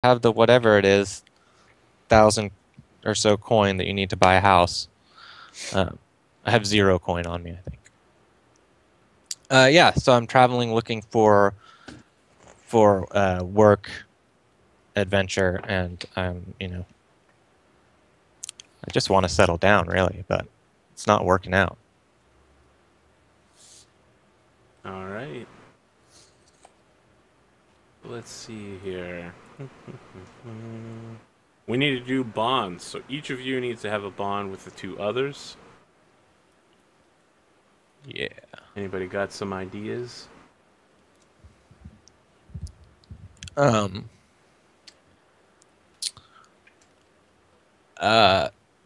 have the whatever it is, 1,000 or so coin that you need to buy a house. I have 0 coin on me, I think. Yeah, so I'm traveling looking for work, adventure, and I just want to settle down, really, but it's not working out. All right. Let's see here. We need to do bonds. So each of you needs to have a bond with the 2 others. Yeah. Anybody got some ideas? Um.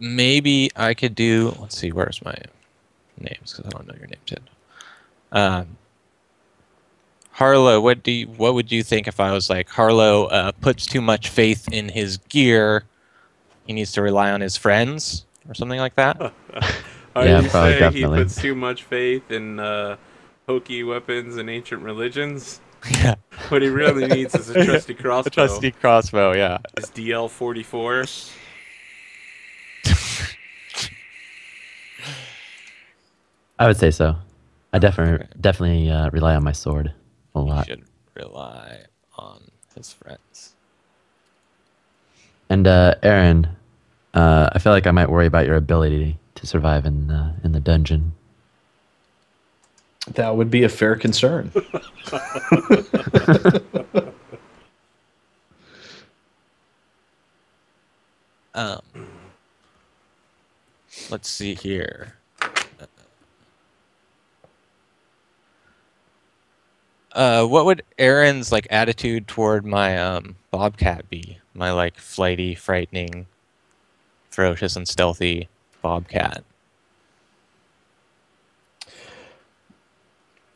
Maybe I could do. Let's see. Where's my names? Because I don't know your names yet. Harlow, what would you think if I was like, Harlow puts too much faith in his gear, he needs to rely on his friends or something like that? Are Yeah, you probably saying he definitely. puts too much faith in hokey weapons and ancient religions? Yeah, What he really needs is a trusty a crossbow. trusty crossbow. Yeah. His DL-44. I would say so. I Okay. definitely rely on my sword a He lot. should rely on his friends. And Aaron, I feel like I might worry about your ability to survive in the dungeon. That would be a fair concern. Um, let's see here. What would Aaron's like attitude toward my bobcat be? My like flighty, frightening, ferocious, and stealthy bobcat.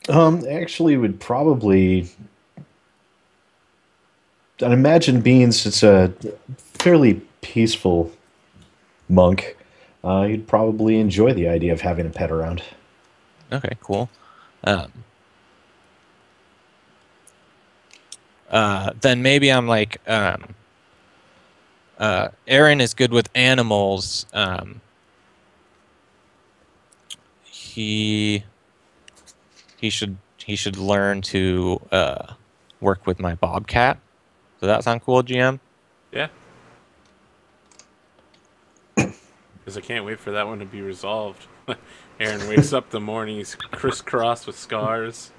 Actually, would probably. I'd imagine being such a fairly peaceful monk, you'd probably enjoy the idea of having a pet around. Okay, cool. Um, then maybe I'm like, Aaron is good with animals. He he should learn to work with my bobcat. Does that sound cool, GM? Yeah. Because I can't wait for that one to be resolved. Aaron wakes up the morning, he's crisscrossed with scars.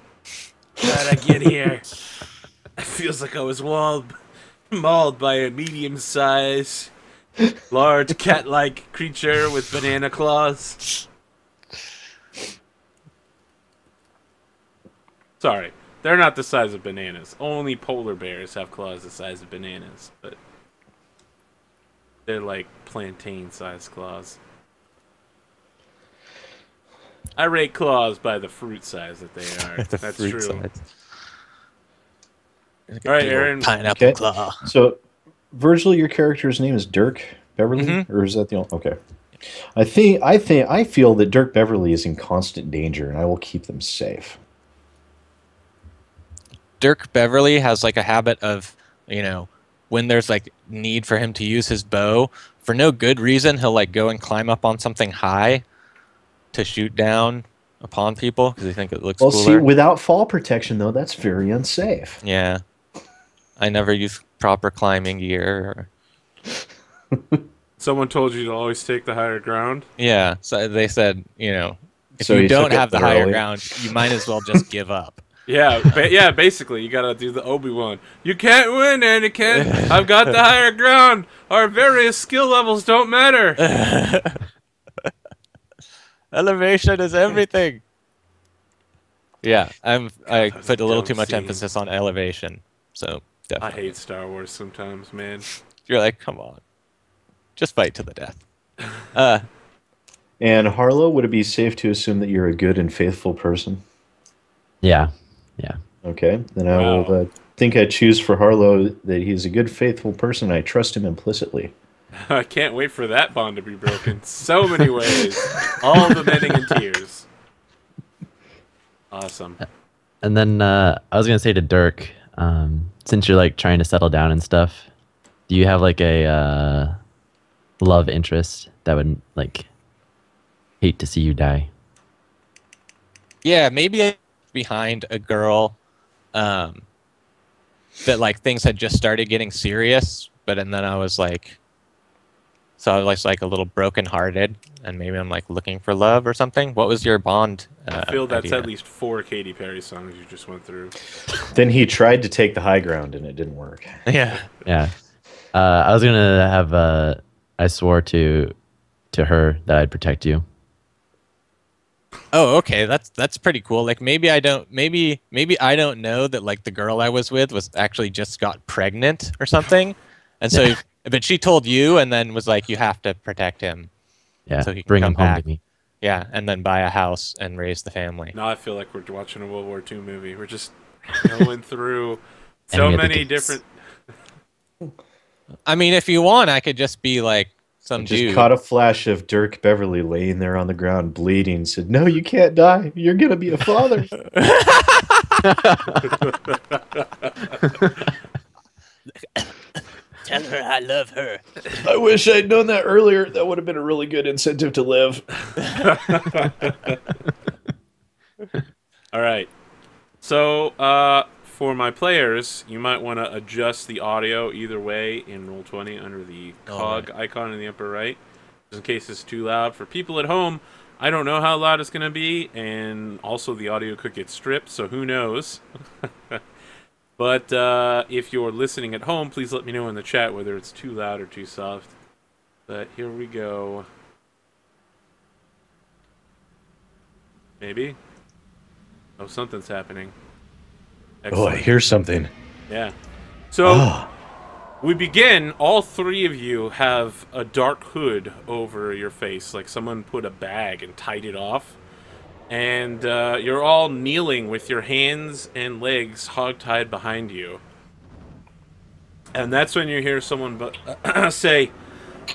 How'd I get here? It feels like I was mauled by a medium-sized, large cat-like creature with banana claws. Sorry, they're not the size of bananas. Only polar bears have claws the size of bananas, but they're like plantain-sized claws. I rate claws by the fruit size that they are. The That's fruit true. size. All right, Aaron. Pineapple Okay. claw. So, Virgil, your character's name is Dirk Beverly, Mhm. or is that the only? Okay. I feel that Dirk Beverly is in constant danger, and I will keep them safe. Dirk Beverly has like a habit of, when there's like need for him to use his bow, for no good reason, he'll like go and climb up on something high to shoot down upon people because they think it looks Well, see, cooler. without fall protection, though, that's very unsafe. Yeah. I never use proper climbing gear. Someone told you to always take the higher ground. Yeah. So they said, if So you he don't took it have the higher thoroughly. ground, you might as well just give up. Yeah, yeah. Basically, you gotta do the Obi-Wan. You can't win, Anakin. I've got the higher ground. Our various skill levels don't matter. Elevation is everything. Yeah, I that was put a a little dumb too much scene. emphasis on elevation. So I definitely. hate Star Wars sometimes, man. You're like, come on. Just fight to the death. And Harlow, would it be safe to assume that you're a good and faithful person? Yeah, yeah. Okay, then I Wow. will think I choose for Harlow that he's a good, faithful person. I trust him implicitly. I can't wait for that bond to be broken. So many ways. All of them ending in tears. Awesome. And then I was gonna say to Dirk, since you're like trying to settle down and stuff, Do you have like a love interest that would like hate to see you die? Yeah, maybe I behind a girl um, that like things had just started getting serious, and then I was like, so I was like a little brokenhearted, and maybe I'm like looking for love or something. What was your Bond I feel that's idea? at least 4 Katy Perry songs you just went through. Then he tried to take the high ground and it didn't work. Yeah. Yeah. I was gonna have. I swore to her that I'd protect you. Oh, okay. That's pretty cool. Like maybe I don't know that like the girl I was with was actually just got pregnant or something, and so but she told you and then was like you have to protect him Yeah. so he can Bring come him home back. to me. Yeah, and then buy a house and raise the family. Now I feel like we're watching a World War II movie. We're just going through so Enemy of the many gates. different. I mean, if you want, I could just be like some Just dude. caught a flash of Dirk Beverly laying there on the ground bleeding. Said, "No, you can't die. You're gonna be a father." Tell her I love her. I wish I'd known that earlier. That would have been a really good incentive to live. All right. So, for my players, you might want to adjust the audio either way in Roll20 under the cog icon in the upper right, just in case it's too loud. For people at home, I don't know how loud it's going to be, and also the audio could get stripped, so who knows. But if you're listening at home, please let me know in the chat whether it's too loud or too soft. But here we go. Maybe? Oh, something's happening. Oh, I Excellent. hear something. Yeah. So, we begin. All three of you have a dark hood over your face, like someone put a bag and tied it off. And you're all kneeling with your hands and legs hog-tied behind you. And that's when you hear someone say,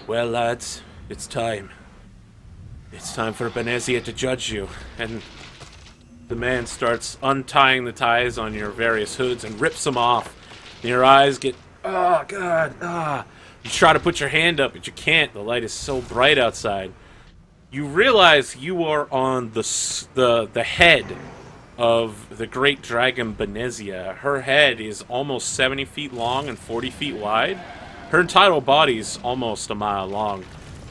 "Well, lads, it's time. It's time for Benezia to judge you." And the man starts untying the ties on your various hoods and rips them off. And your eyes get, oh, God, You try to put your hand up, but you can't. The light is so bright outside. You realize you are on the head of the great dragon Benezia. Her head is almost 70 feet long and 40 feet wide. Her entire body is almost a mile long.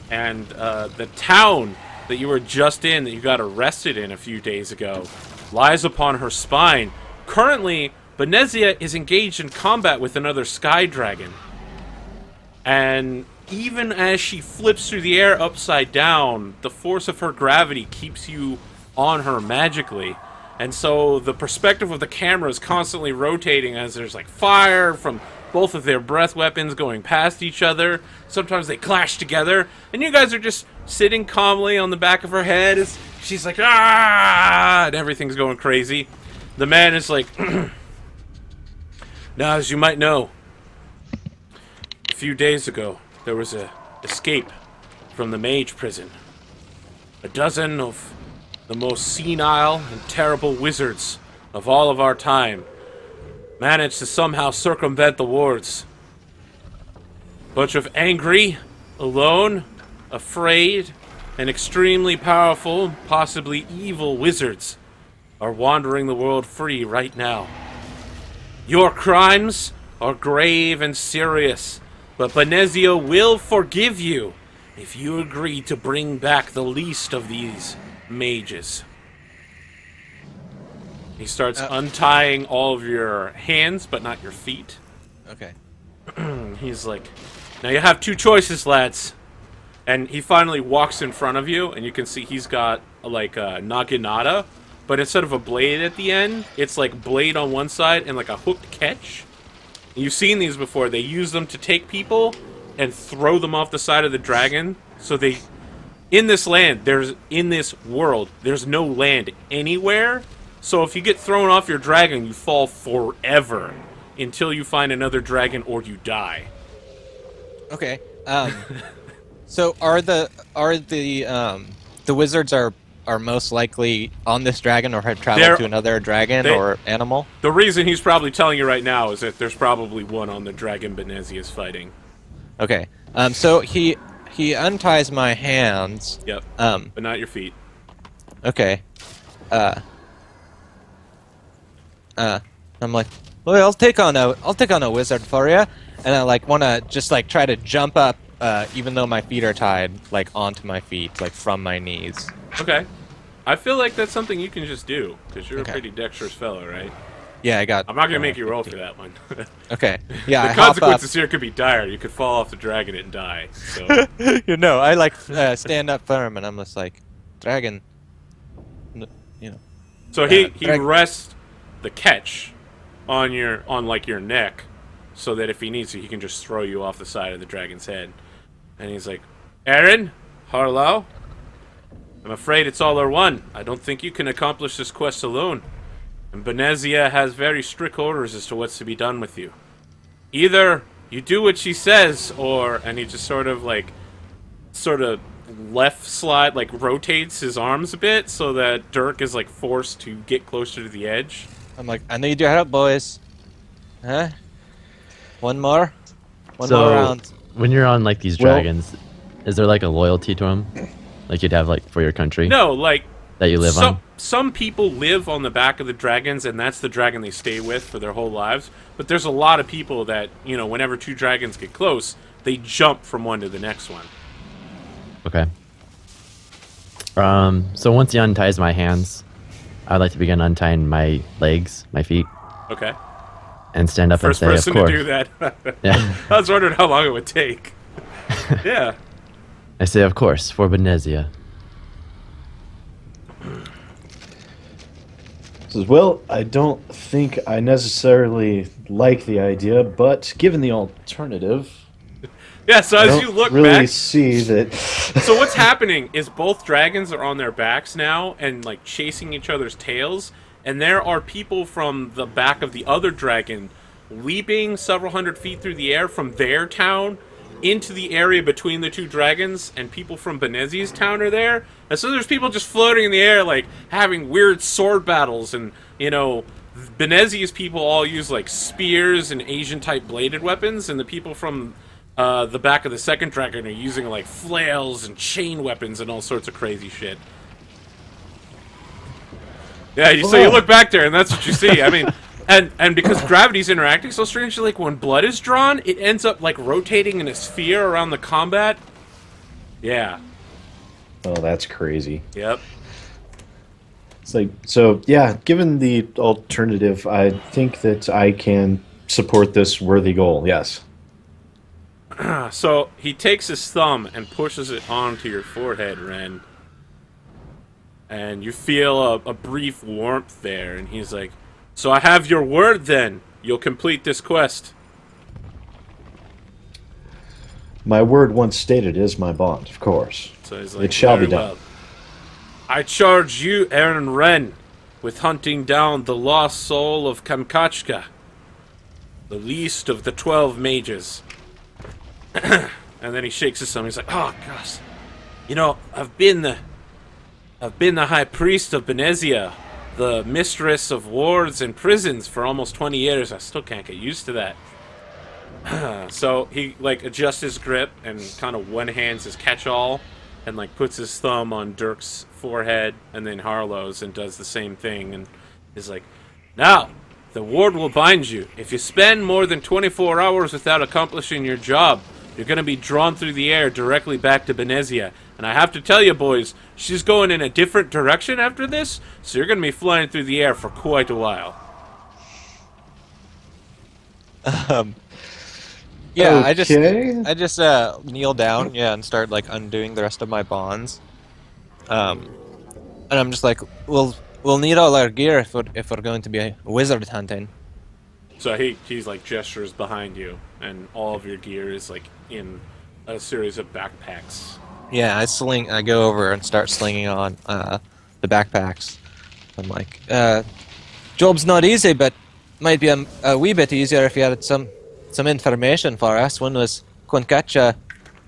And the town that you were just in, that you got arrested in a few days ago, lies upon her spine. Currently, Benezia is engaged in combat with another sky dragon. And even as she flips through the air upside down, the force of her gravity keeps you on her magically. And so the perspective of the camera is constantly rotating as there's like fire from both of their breath weapons going past each other. Sometimes they clash together. And you guys are just sitting calmly on the back of her head as she's like, "Ah!" and everything's going crazy. The man is like, "Now, as you might know, a few days ago, there was a escape from the mage prison. A dozen of the most senile and terrible wizards of all of our time managed to somehow circumvent the wards. Bunch of angry, alone, afraid, and extremely powerful, possibly evil wizards are wandering the world free right now. Your crimes are grave and serious, but Benezia will forgive you if you agree to bring back the least of these mages." He starts untying all of your hands, but not your feet. Okay. He's like, "Now you have two choices, lads." And he finally walks in front of you, and you can see he's got like a naginata, but instead of a blade at the end, it's like blade on one side and like a hooked catch. You've seen these before. They use them to take people and throw them off the side of the dragon. So they, in this world, there's no land anywhere. So if you get thrown off your dragon, you fall forever until you find another dragon or you die. Okay. So are the wizards are most likely on this dragon or have traveled to another dragon or animal? The reason he's probably telling you right now is that there's probably one on the dragon Benezia is fighting. Okay. So he unties my hands. Yep. But not your feet. Okay. I'm like, well, I'll take on a wizard for you, and I like want to just like try to jump up, even though my feet are tied, like onto my feet, like from my knees. Okay. I feel like that's something you can just do because you're Okay. a pretty dexterous fellow, right? Yeah, I got. I'm not gonna make you roll for that one. Okay. Yeah, The I hop up. consequences here could be dire. You could fall off the dragon and die. So You know, I like stand up firm, and I'm just like, dragon. You know. So he Drag- rests the catch on like your neck, so that if he needs to, he can just throw you off the side of the dragon's head. And he's like, Aaron, Harlow, I'm afraid it's all or one. I don't think you can accomplish this quest alone. And Benezia has very strict orders as to what's to be done with you. Either you do what she says, or and he just sort of left slide, like rotates his arms a bit so that Dirk is like forced to get closer to the edge. I'm like, I need your help, boys. Huh? One more So round. when you're on like these Well- dragons, is there like a loyalty to them, like you'd have like for your country No, like that you live on? some people live on the back of the dragons, and that's the dragon they stay with for their whole lives. But there's a lot of people that, you know, whenever two dragons get close, they jump from one to the next one. Okay. So once he unties my hands, I'd like to begin untying my legs, my feet, Okay. and stand up First and say, person "Of course." to do that. Yeah. I was wondering how long it would take. Yeah. I say, "Of course," for Benezia. Says, well, I don't think I necessarily like the idea, but given the alternative, Yeah, so I as don't you look really back, see that. so what's happening is both dragons are on their backs now and like chasing each other's tails, and there are people from the back of the other dragon leaping several hundred feet through the air from their town into the area between the two dragons, and people from Benezia's town are there. And so there's people just floating in the air, like having weird sword battles, and you know, Benezia's people all use like spears and Asian type bladed weapons, and the people from the back of the second dragon are using like flails and chain weapons and all sorts of crazy shit. Yeah, so you look back there and that's what you see. I mean, and because gravity's interacting so strangely, like when blood is drawn, it ends up like rotating in a sphere around the combat. Yeah. Oh, that's crazy. Yep. It's like, so yeah, given the alternative, I think that I can support this worthy goal, yes. So he takes his thumb and pushes it onto your forehead, Ren. And you feel a brief warmth there, and he's like, so I have your word then. You'll complete this quest. My word once stated is my bond, of course. So he's like, It shall be "Very done." well. I charge you, Aaron Wren, with hunting down the lost soul of Kamkachka, the least of the 12 mages. And then he shakes his thumb. He's like, "Oh gosh, you know, I've been the high priest of Benezia, the mistress of wards and prisons for almost 20 years. I still can't get used to that." So he like adjusts his grip and kind of one hands his catch-all and like puts his thumb on Dirk's forehead and then Harlow's and does the same thing and is like, "Now, the ward will bind you. If you spend more than 24 hours without accomplishing your job, you're going to be drawn through the air directly back to Benezia. And I have to tell you, boys, she's going in a different direction after this, so you're going to be flying through the air for quite a while." Yeah, Okay. I just kneel down, yeah, and start like undoing the rest of my bonds. And I'm just like, we'll need all our gear if we're going to be wizard hunting. So he's like gestures behind you, and all of your gear is like in a series of backpacks. Yeah, I go over and start slinging on the backpacks. I'm like, job's not easy, but might be a wee bit easier if you had some information for us. One was Konkacha.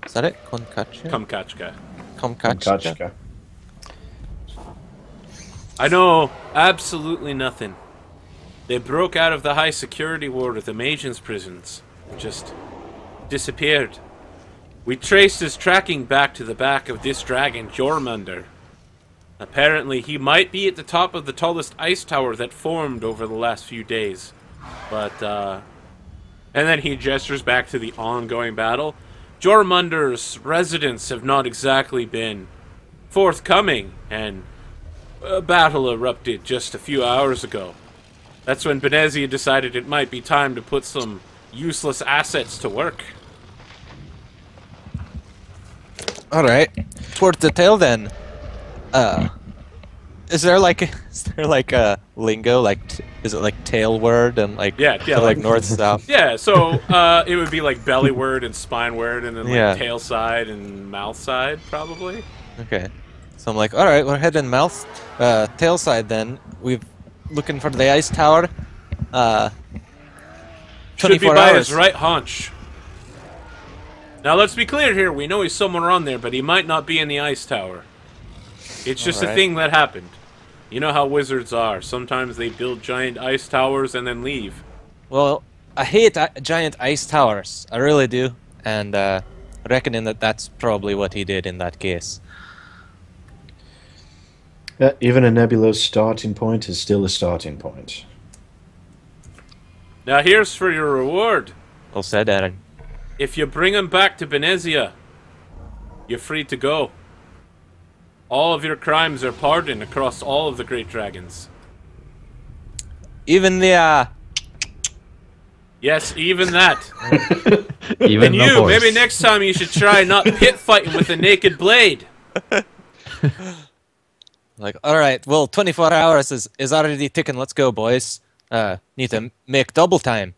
Is that it? Konkacha? Kamkachka. Konkacha. Gotcha. I know absolutely nothing. They broke out of the high security ward of the Magians prisons. Just disappeared. We traced his tracking back to the back of this dragon, Jormungandr. Apparently, he might be at the top of the tallest ice tower that formed over the last few days. But, and then he gestures back to the ongoing battle. Jormungandr's residents have not exactly been forthcoming, and a battle erupted just a few hours ago. That's when Benezia decided it might be time to put some useless assets to work. Alright. Towards the tail then. Is there like a lingo, like is it like tail word and like like north south? Yeah, so it would be like belly word and spine word, and then like tail side and mouth side probably. Okay, so I'm like, all right, we're heading tail side then. We've looking for the ice tower. 24 Should be by hours. his right haunch. Now let's be clear here. We know he's somewhere on there, but he might not be in the ice tower. It's just a thing that happened. You know how wizards are. Sometimes they build giant ice towers and then leave. Well, I hate giant ice towers. I really do. And reckoning that that's probably what he did in that case. Even a nebulous starting point is still a starting point. Now here's for your reward. Well said, Aaron. If you bring him back to Benezia, you're free to go. All of your crimes are pardoned across all of the great dragons. Even the Yes, even that. Even And the you, horse. maybe next time you should try not pit fighting with a naked blade. like, all right, well, 24 hours is already ticking. Let's go, boys. Need to make double time.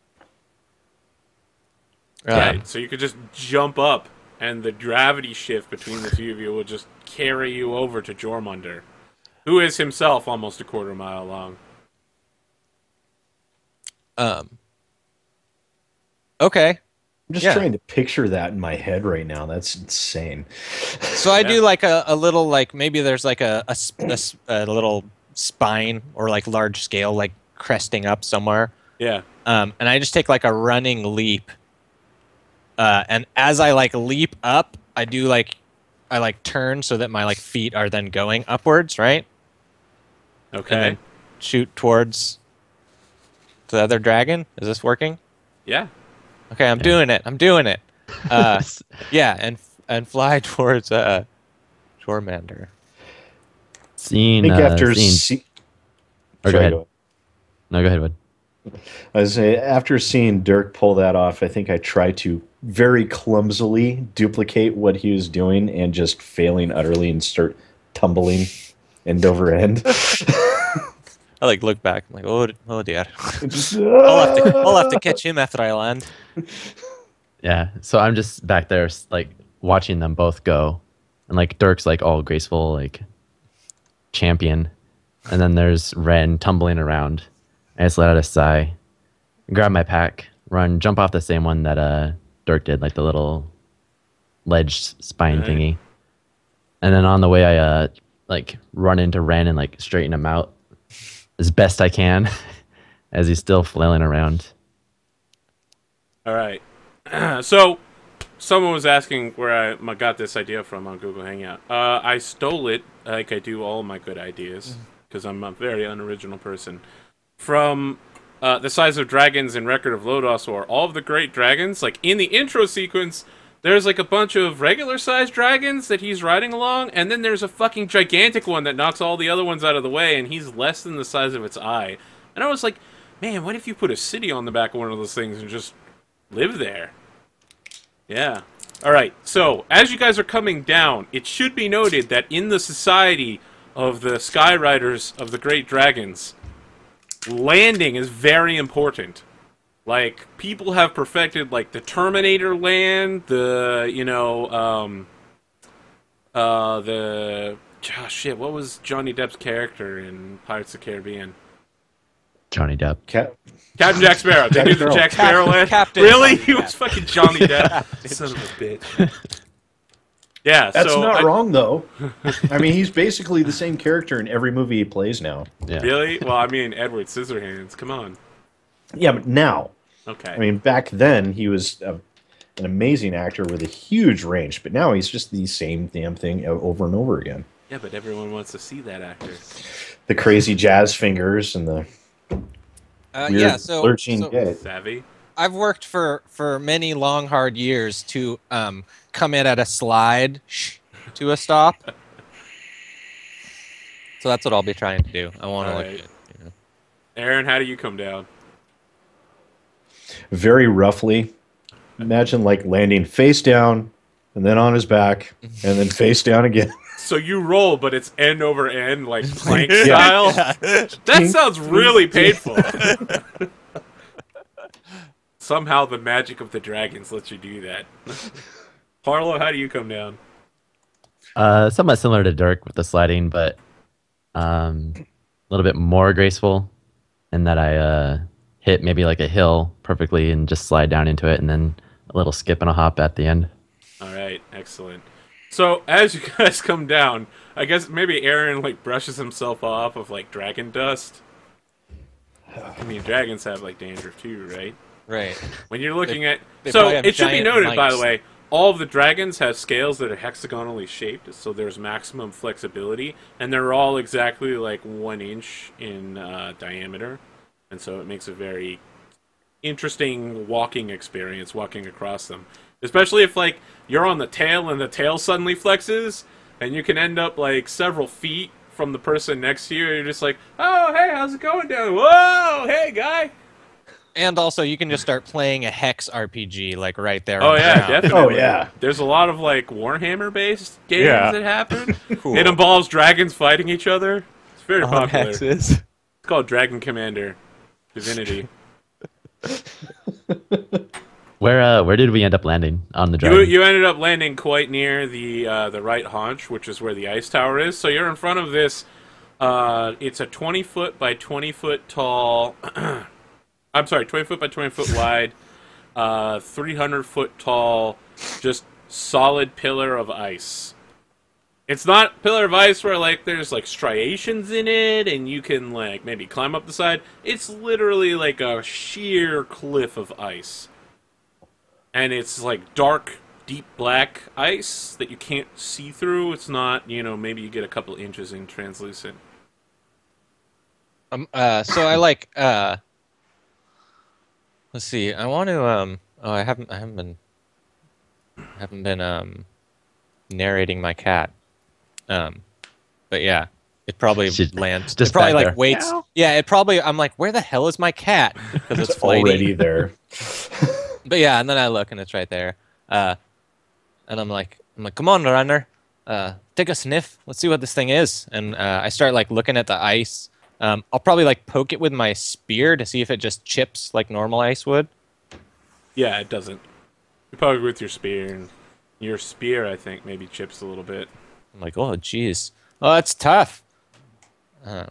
Right, so you could just jump up, and the gravity shift between the two of you will just carry you over to Jormungandr, who is himself almost a quarter mile long. Okay. I'm just trying to picture that in my head right now. That's insane. So I do like a little, like, maybe there's like a little spine or like large scale, like cresting up somewhere. Yeah. And I just take like a running leap. And as I like leap up, I turn so that my like feet are then going upwards, right? Okay. And then shoot towards the other dragon. Is this working? Yeah. Okay, I'm doing it. I'm doing it. Yeah, and fly towards Jormungandr. Scene. I think after Or go ahead. No, go ahead, Wood. I was say after seeing Dirk pull that off, I think I tried to very clumsily duplicate what he was doing and just failing utterly and start tumbling end over end. I like look back. I'm like, oh dear. I'll have to catch him after I land. Yeah, so I'm just back there, like, watching them both go. And, like, Dirk's, like, all graceful, like, champion. And then there's Ren tumbling around. I just let out a sigh, grab my pack, run, jump off the same one that Dirk did, like the little ledge spine thingy. And then on the way, I like run into Ren and like straighten him out as best I can as he's still flailing around. All right. So, someone was asking where I got this idea from on Google Hangout. I stole it, like I do all my good ideas, because I'm a very unoriginal person, from The Size of Dragons and Record of Lodoss War. All of the great dragons, like in the intro sequence, there's like a bunch of regular-sized dragons that he's riding along, and then there's a fucking gigantic one that knocks all the other ones out of the way, and he's less than the size of its eye. And I was like, man, what if you put a city on the back of one of those things and just live there? Yeah. Alright, so, as you guys are coming down, it should be noted that in the society of the Sky Riders of the Great Dragons, landing is very important. Like, people have perfected, like, the Terminator land, the, you know, shit, what was Johnny Depp's character in Pirates of the Caribbean? Johnny Depp. Captain Jack Sparrow. They do the Jack Sparrow land? Captain. Really? He was fucking Johnny Depp. Son of a bitch. Yeah, That's so not wrong, though. I mean, he's basically the same character in every movie he plays now. Yeah. Really? Well, I mean, Edward Scissorhands. Come on. Yeah, but now. Okay. I mean, back then, he was an amazing actor with a huge range, but now he's just the same damn thing over and over again. Yeah, but everyone wants to see that actor. The crazy jazz fingers and the weird Yeah, so lurching gait. Savvy. I've worked for many long, hard years to come in at a slide to a stop. So that's what I'll be trying to do. I want to All look right. good. You know? Aaron, how do you come down? Very roughly. Imagine like landing face down and then on his back and then face down again. So you roll, but it's end over end, like plank style? That sounds really painful. Somehow the magic of the dragons lets you do that. Harlow, how do you come down? Somewhat similar to Dirk with the sliding, but a little bit more graceful in that I hit maybe like a hill perfectly and just slide down into it, and then a little skip and a hop at the end. All right, excellent. So as you guys come down, I guess maybe Aaron like brushes himself off of like dragon dust. I mean, dragons have like dandruff too, right? Right. When you're looking at, they so probably have it should be giant noted, by the mics. way, all of the dragons have scales that are hexagonally shaped, so there's maximum flexibility, and they're all exactly like 1 inch in diameter, and so it makes a very interesting walking experience walking across them, especially if like you're on the tail and the tail suddenly flexes, and you can end up like several feet from the person next to you. And you're just like, oh hey, how's it going down? Whoa, hey guy. And also, you can just start playing a hex RPG like right there. Oh on the yeah, ground. definitely. Oh, yeah. There's a lot of like Warhammer based games Yeah. that happen. Cool. It involves dragons fighting each other. It's very On popular. hexes. It's called Dragon Commander Divinity. Where did we end up landing on the dragon? You ended up landing quite near the right haunch, which is where the ice tower is. So you're in front of this. It's a 20-foot by 20-foot tall. I'm sorry, 20-foot by 20-foot wide, 300-foot tall, just solid pillar of ice. It's not pillar of ice where like there's like striations in it and you can like maybe climb up the side. It's literally like a sheer cliff of ice. And it's like dark, deep black ice that you can't see through. It's not, maybe you get a couple inches in translucent. So I like. Let's see. I want to. Oh, I haven't been narrating my cat. But yeah, it probably She's lands. just It probably back like there. waits. Yeah, it probably. I'm like, where the hell is my cat? Because it's It's already flighty. there. But yeah, and then I look and it's right there. And I'm like, come on, runner. Take a sniff. Let's see what this thing is. And I start like looking at the ice. I'll probably like poke it with my spear to see if it just chips like normal ice would. Yeah, it doesn't. You poke with your spear, and your spear, I think, maybe chips a little bit. I'm like, oh, geez. Oh, that's tough.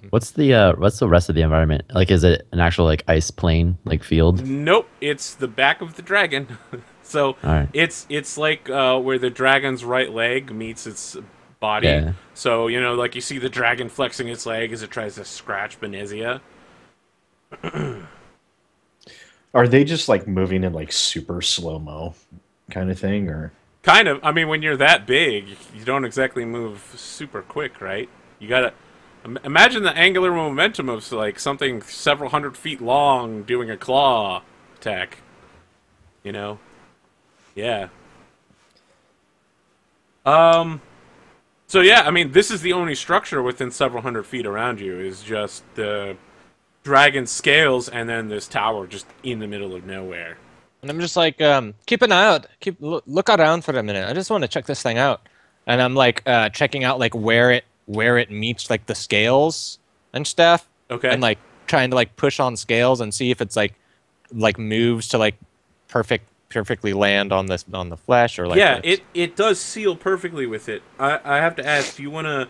What's the rest of the environment? Like, is it an actual like ice plain like field? Nope, it's the back of the dragon. So Alright. it's like where the dragon's right leg meets its body. Yeah. So like you see the dragon flexing its leg as it tries to scratch Benezia. Are they just like moving in like super slow-mo kind of thing, or? Kind of. I mean, when you're that big, you don't exactly move super quick, right? You gotta imagine the angular momentum of like something several hundred feet long doing a claw attack. Yeah. So yeah, I mean, this is the only structure within several hundred feet around you is just the dragon scales and then this tower just in the middle of nowhere. And I'm just like, keep an eye out. Look around for a minute. I just want to check this thing out. And I'm like checking out like where it meets like the scales and stuff. Okay. And like trying to like push on scales and see if it's like moves to like perfectly land on the flesh or like yeah, this. it does seal perfectly with it. I have to ask, do you want to...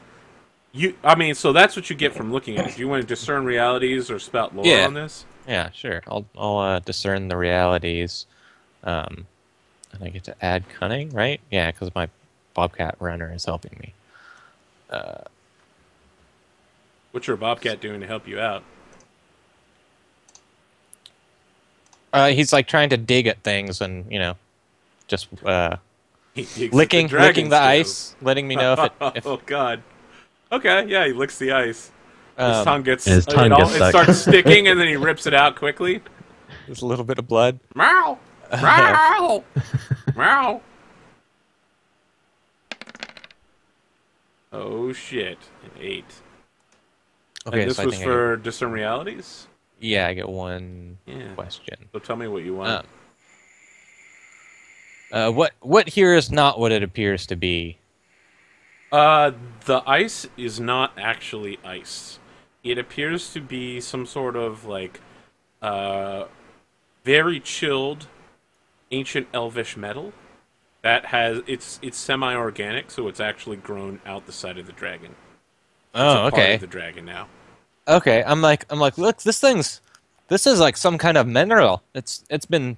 I mean, so that's what you get from looking at it. Do you want to discern realities or spout lore Yeah. on this? Yeah, sure. I'll discern the realities, and I get to add cunning, right? Yeah, because my bobcat runner is helping me. What's your bobcat doing to help you out? He's like trying to dig at things and just He digs at licking dragon the scales. ice, letting me know if Oh God. Okay, yeah, he licks the ice. His um, tongue gets and his tongue gets it stuck. starts sticking, and then he rips it out quickly. there's a little bit of blood. Meow, meow, meow. Oh shit! An 8. Okay, And this so I was think for Discern Realities. I get one Yeah. question. So tell me what you want. What here is not what it appears to be? The ice is not actually ice. It appears to be some sort of like, very chilled, ancient elvish metal that has it's semi-organic, so it's actually grown out the side of the dragon. It's Oh, a part okay. of the dragon now. Okay, I'm like, look, this is like some kind of mineral. It's been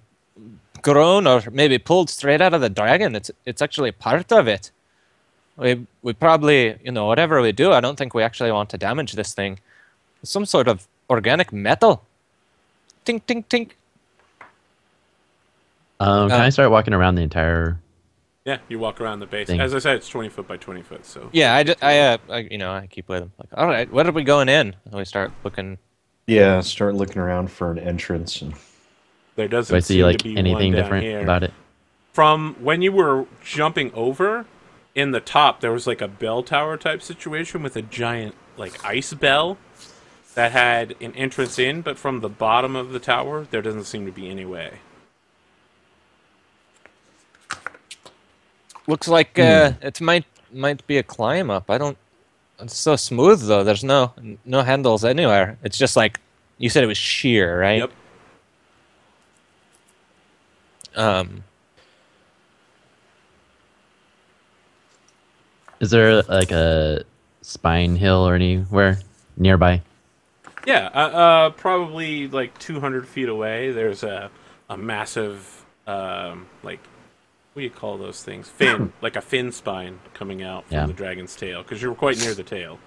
grown or maybe pulled straight out of the dragon. It's actually part of it. We probably, whatever we do, I don't think we actually want to damage this thing. It's some sort of organic metal. Tink, tink, tink. Can I start walking around the entire? Yeah, you walk around the base. Thing. As I said, it's 20 foot by 20 foot. So Yeah, I keep with him. Like, all right, where are we going in? And we start looking. Yeah, start looking around for an entrance. And there doesn't Do I see seem like to be anything one down different here. about it? From when you were jumping over, in the top there was like a bell tower type situation with a giant like ice bell that had an entrance in, but from the bottom of the tower there doesn't seem to be any way. Looks like it might be a climb up. I don't. It's so smooth though. There's no handles anywhere. It's just like you said. It was sheer, right? Yep. Is there like a spine hill or anywhere nearby? Yeah, probably like 200 feet away. There's a massive like, what do you call those things? Fin, like a fin spine coming out from Yeah. the dragon's tail, because you're quite near the tail.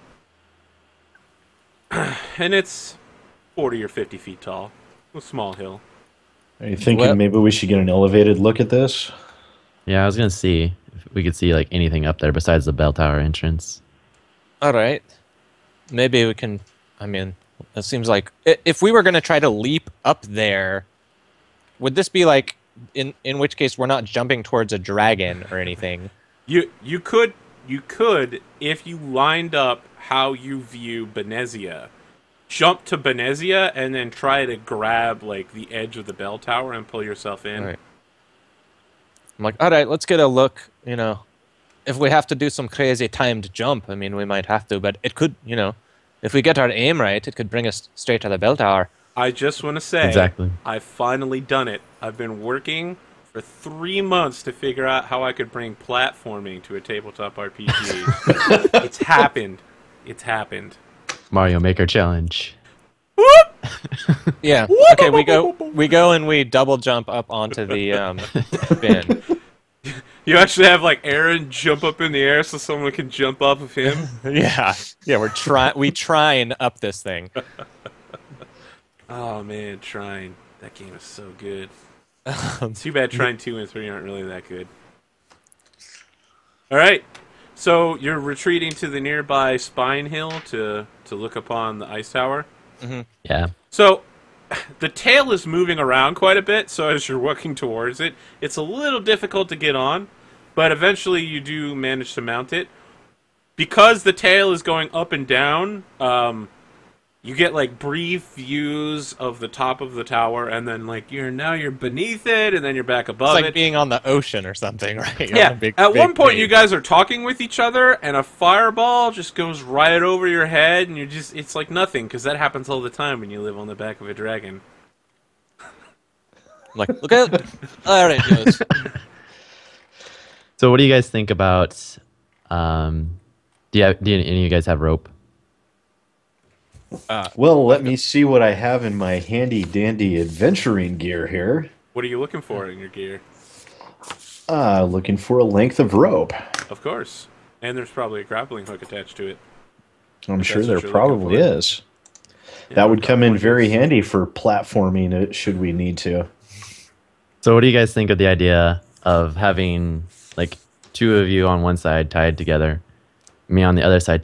And it's 40 or 50 feet tall. A small hill. are you thinking Well- maybe we should get an elevated look at this? Yeah, I was gonna see if we could see like anything up there besides the bell tower entrance. All right. Maybe we can. I mean, it seems like if we were going to try to leap up there, would this be like in which case we're not jumping towards a dragon or anything? You could if you lined up how you view Benezia, jump to Benezia and then try to grab like the edge of the bell tower and pull yourself in. All right. I'm like, all right, let's get a look. If we have to do some crazy timed jump, I mean, we might have to, but it could, if we get our aim right, it could bring us straight to the bell tower. I just want to say, Exactly. I've finally done it. I've been working for 3 months to figure out how I could bring platforming to a tabletop RPG. It's happened. It's happened. Mario Maker Challenge. Yeah. Okay, we go and we double jump up onto the bin. You actually have like Aaron jump up in the air so someone can jump off of him. Yeah. We trine up this thing. Oh man, Trine. That game is so good. Too bad Trine 2 and 3 aren't really that good. Alright. So you're retreating to the nearby Spine Hill to look upon the ice tower. Yeah. So the tail is moving around quite a bit, so as you're walking towards it, it's a little difficult to get on, but eventually you do manage to mount it. Because the tail is going up and down, you get like brief views of the top of the tower, and then like you're beneath it, and then you're back above It's like it. being on the ocean or something, right? You're on Yeah. a big- At big one point, wave. you guys are talking with each other, and a fireball just goes right over your head, and it's like nothing, because that happens all the time when you live on the back of a dragon. I'm like, look out! All right, goes. So what do you guys think about? Do any of you guys have rope? Well, let me see what I have in my handy dandy adventuring gear here. What are you looking for in your gear? Looking for a length of rope. Of course. And there's probably a grappling hook attached to it. I'm If sure that's there what you're probably looking for. is. Yeah, That would come in probably very is. handy for platforming it should we need to. So what do you guys think of the idea of having like two of you on one side tied together, me on the other side